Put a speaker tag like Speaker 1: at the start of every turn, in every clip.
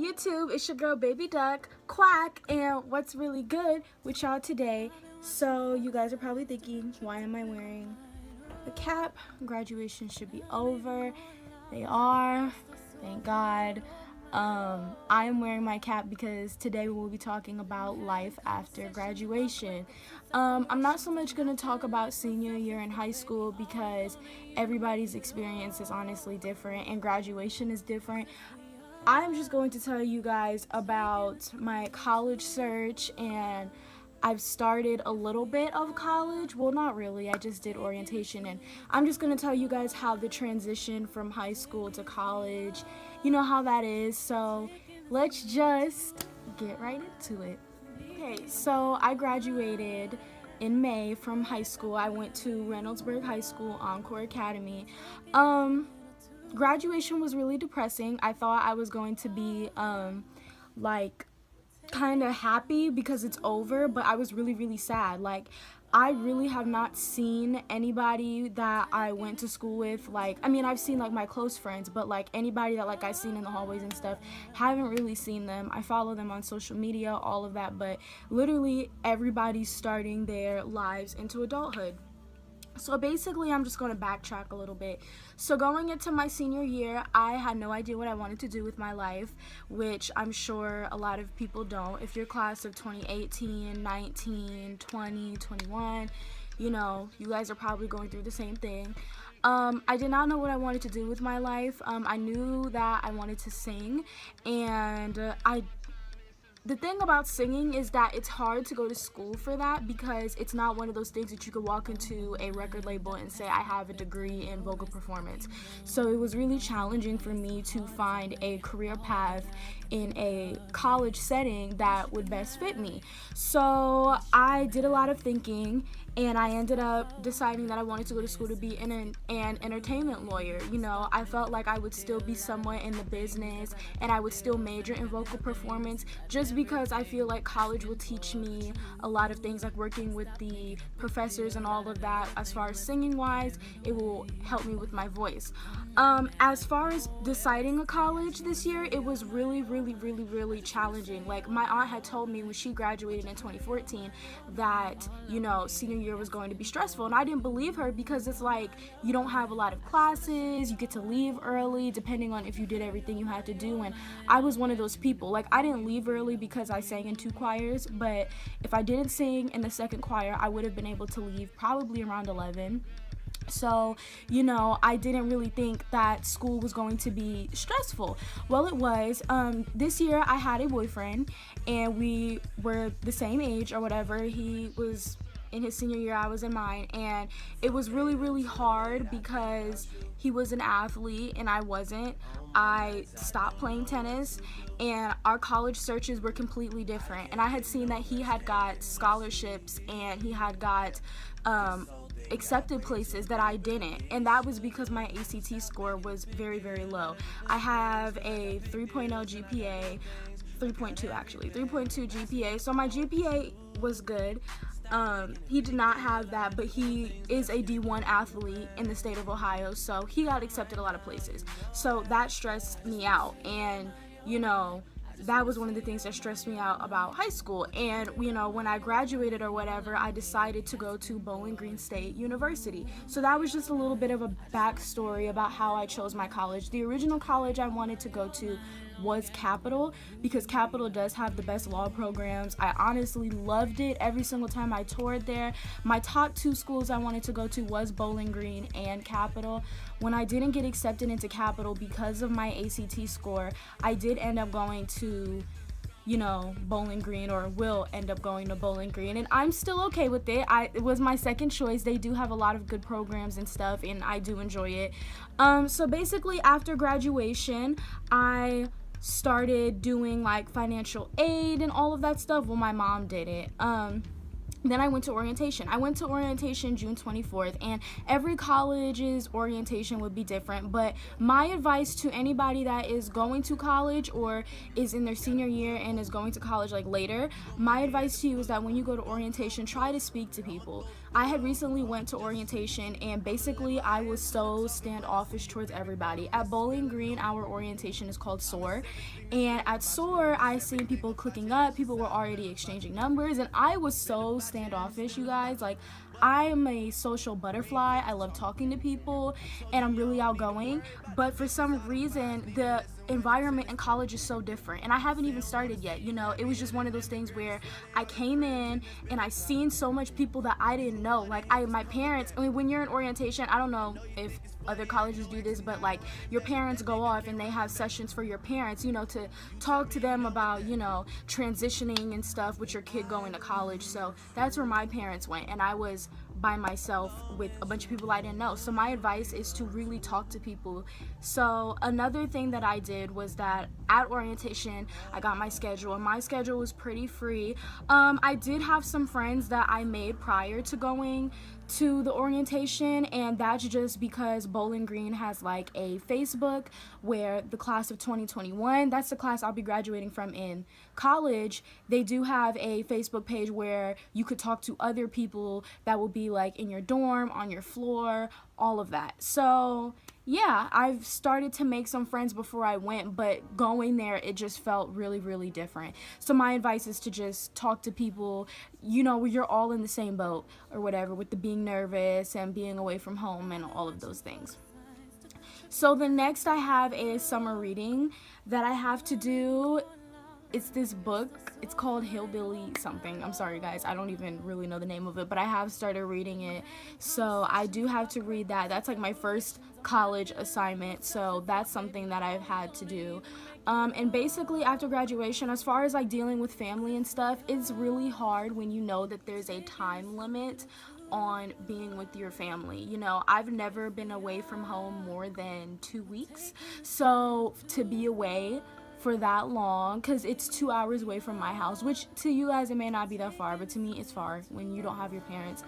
Speaker 1: YouTube, it's your girl Baby Duck, Quack, and what's really good with y'all today. So you guys are probably thinking, why am I wearing a cap? Graduation should be over. They are, thank God. I am wearing my cap because today we will be talking about life after graduation. I'm not so much going to talk about senior year in high school because everybody's experience is honestly different and graduation is different. I'm just going to tell you guys about my college search, and I've started a little bit of college. Well, not really. I just did orientation, and I'm just going to tell you guys how the transition from high school to college, you know how that is. So let's just get right into it. Okay, so I graduated in May from high school. I went to Reynoldsburg High School, Encore Academy. Graduation was really depressing. I thought I was going to be like kind of happy because it's over, but I was really sad. Like, I really have not seen anybody that I went to school with. Like, I mean, I've seen like my close friends, but like anybody that like I've seen in the hallways and stuff, haven't really seen them. I follow them on social media, all of that, but literally everybody's starting their lives into adulthood. So basically, I'm just going to backtrack a little bit. So going into my senior year, I had no idea what I wanted to do with my life, which I'm sure a lot of people don't. If you're class of 2018, 19, 20, 21, you know, you guys are probably going through the same thing. I did not know what I wanted to do with my life. I knew that I wanted to sing, and the thing about singing is that it's hard to go to school for that because it's not one of those things that you could walk into a record label and say, I have a degree in vocal performance. So it was really challenging for me to find a career path in a college setting that would best fit me. So I did a lot of thinking, and I ended up deciding that I wanted to go to school to be an entertainment lawyer. You know, I felt like I would still be somewhat in the business, and I would still major in vocal performance just because I feel like college will teach me a lot of things, like working with the professors and all of that. As far as singing wise, it will help me with my voice. As far as deciding a college this year, it was really challenging. Like, my aunt had told me when she graduated in 2014 that, you know, senior year was going to be stressful, and I didn't believe her because it's like you don't have a lot of classes, you get to leave early depending on if you did everything you had to do, and I was one of those people. Like, I didn't leave early because I sang in 2 choirs, but if I didn't sing in the second choir, I would have been able to leave probably around 11. So, you know, I didn't really think that school was going to be stressful. Well, it was. This year I had a boyfriend, and we were the same age or whatever. He was in his senior year, I was in mine, and it was really hard because he was an athlete and I wasn't. I stopped playing tennis, and our college searches were completely different, and I had seen that he had got scholarships and he had got accepted places that I didn't, and that was because my ACT score was very low. I have a 3.0 GPA, 3.2 actually, 3.2 GPA, so my GPA was good. He did not have that, but he is a D1 athlete in the state of Ohio, so he got accepted a lot of places. So that stressed me out, and you know, that was one of the things that stressed me out about high school. And you know, when I graduated or whatever, I decided to go to Bowling Green State University. So that was just a little bit of a backstory about how I chose my college. The original college I wanted to go to was Capital, because Capital does have the best law programs. I honestly loved it every single time I toured there. My top 2 schools I wanted to go to was Bowling Green and Capital. When I didn't get accepted into Capital because of my ACT score, I did end up going to, you know, Bowling Green, or will end up going to Bowling Green, and I'm still okay with it. It was my second choice. They do have a lot of good programs and stuff, and I do enjoy it. So basically, after graduation, I started doing like financial aid and all of that stuff. Well, my mom did it. Then I went to orientation. I went to orientation June 24th, and every college's orientation would be different, but my advice to anybody that is going to college or is in their senior year and is going to college like later, my advice to you is that when you go to orientation, try to speak to people. I had recently went to orientation, and basically I was so standoffish towards everybody. At Bowling Green, our orientation is called SOAR, and at SOAR I seen people clicking up, people were already exchanging numbers, and I was so standoffish, you guys. Like, I am a social butterfly. I love talking to people, and I'm really outgoing, but for some reason the environment in college is so different, and I haven't even started yet. It was just one of those things where I came in and I seen so much people that I didn't know. Like, my parents, when you're in orientation, I don't know if other colleges do this, but like, your parents go off and they have sessions for your parents, to talk to them about, transitioning and stuff with your kid going to college. So that's where my parents went, and I was by myself with a bunch of people I didn't know. So my advice is to really talk to people. So another thing that I did was that at orientation, I got my schedule, and my schedule was pretty free. I did have some friends that I made prior to going to the orientation, and that's just because Bowling Green has like a Facebook where the class of 2021, that's the class I'll be graduating from in college, they do have a Facebook page where you could talk to other people that will be like in your dorm, on your floor, all of that. So yeah, I've started to make some friends before I went, but going there, it just felt really, really different. So my advice is to just talk to people, where you're all in the same boat or whatever, with the being nervous and being away from home and all of those things. So the next I have is summer reading that I have to do. It's this book. It's called Hillbilly something. I'm sorry, guys. I don't even really know the name of it, but I have started reading it. So I do have to read that. That's like my first college assignment. So that's something that I've had to do. And basically after graduation, as far as like dealing with family and stuff, it's really hard when you know that there's a time limit on being with your family. I've never been away from home more than 2 weeks. So to be away for that long, because it's 2 hours away from my house, which to you guys it may not be that far, but to me it's far when you don't have your parents.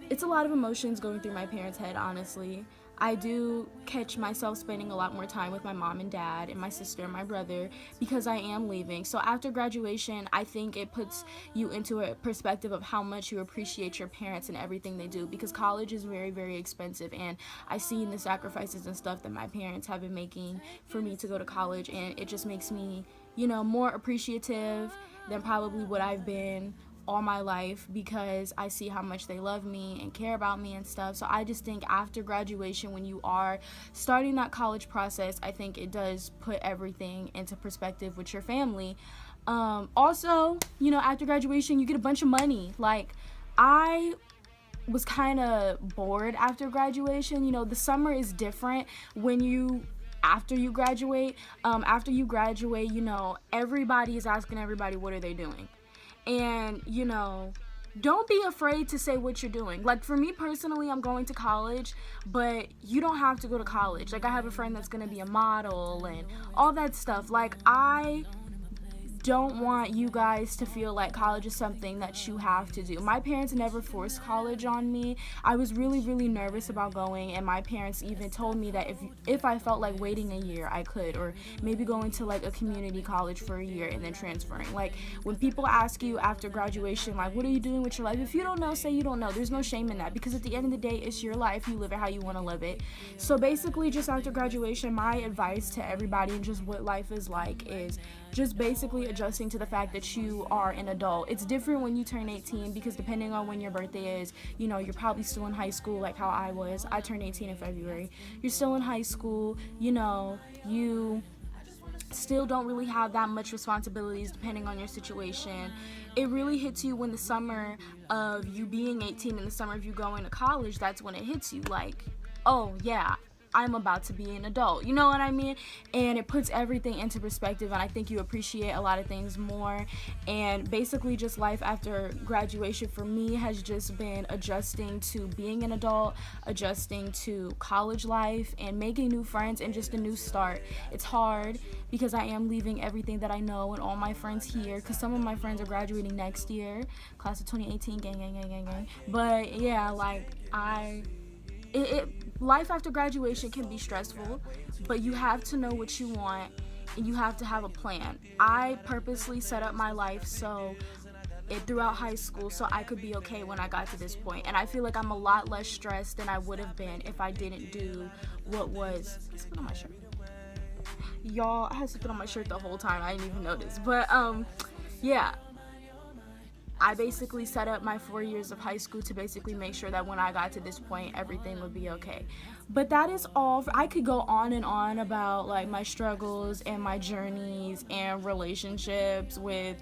Speaker 1: It's a lot of emotions going through my parents' head, honestly. I do catch myself spending a lot more time with my mom and dad and my sister and my brother because I am leaving. So after graduation, I think it puts you into a perspective of how much you appreciate your parents and everything they do, because college is very, very expensive, and I've seen the sacrifices and stuff that my parents have been making for me to go to college, and it just makes me, more appreciative than probably what I've been all my life, because I see how much they love me and care about me and stuff. So I just think after graduation, when you are starting that college process, I think it does put everything into perspective with your family. Also, after graduation, you get a bunch of money. Like, I was kind of bored after graduation. The summer is different after you graduate. Everybody is asking everybody, what are they doing? And, don't be afraid to say what you're doing. Like, for me personally, I'm going to college, but you don't have to go to college. Like, I have a friend that's going to be a model and all that stuff. Like, I don't want you guys to feel like college is something that you have to do. My parents never forced college on me. I was really, really nervous about going, and my parents even told me that if I felt like waiting a year, I could, or maybe going to like a community college for a year and then transferring. Like, when people ask you after graduation, like, what are you doing with your life? If you don't know, say you don't know. There's no shame in that, because at the end of the day, it's your life. You live it how you want to live it. So basically, just after graduation, my advice to everybody and just what life is like is just basically adjusting to the fact that you are an adult. It's different when you turn 18, because depending on when your birthday is, you're probably still in high school, like how I was. I turned 18 in February. You're still in high school, you still don't really have that much responsibilities depending on your situation. It really hits you when the summer of you being 18 and the summer of you going to college, that's when it hits you, like, oh yeah, I'm about to be an adult, you know what I mean? And it puts everything into perspective, and I think you appreciate a lot of things more. And basically, just life after graduation for me has just been adjusting to being an adult, adjusting to college life, and making new friends and just a new start. It's hard because I am leaving everything that I know and all my friends here, because some of my friends are graduating next year, class of 2018, gang, gang, gang, gang, gang. But yeah, like, life after graduation can be stressful, but you have to know what you want, and you have to have a plan. I purposely set up my life so it throughout high school so I could be okay when I got to this point. And I feel like I'm a lot less stressed than I would have been if I didn't do what was. Spit on my shirt. Y'all, I had spit on my shirt the whole time. I didn't even notice. But yeah. I basically set up my 4 years of high school to basically make sure that when I got to this point, everything would be okay. But that is all. I could go on and on about like my struggles and my journeys and relationships with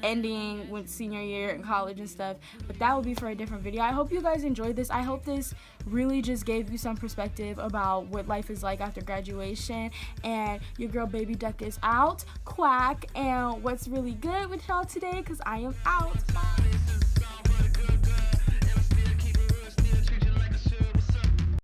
Speaker 1: ending with senior year in college and stuff, but that will be for a different video. I hope you guys enjoyed this. I hope this really just gave you some perspective about what life is like after graduation. And your girl Baby Duck is out. Quack. And what's really good with y'all today, because I am out. Bye.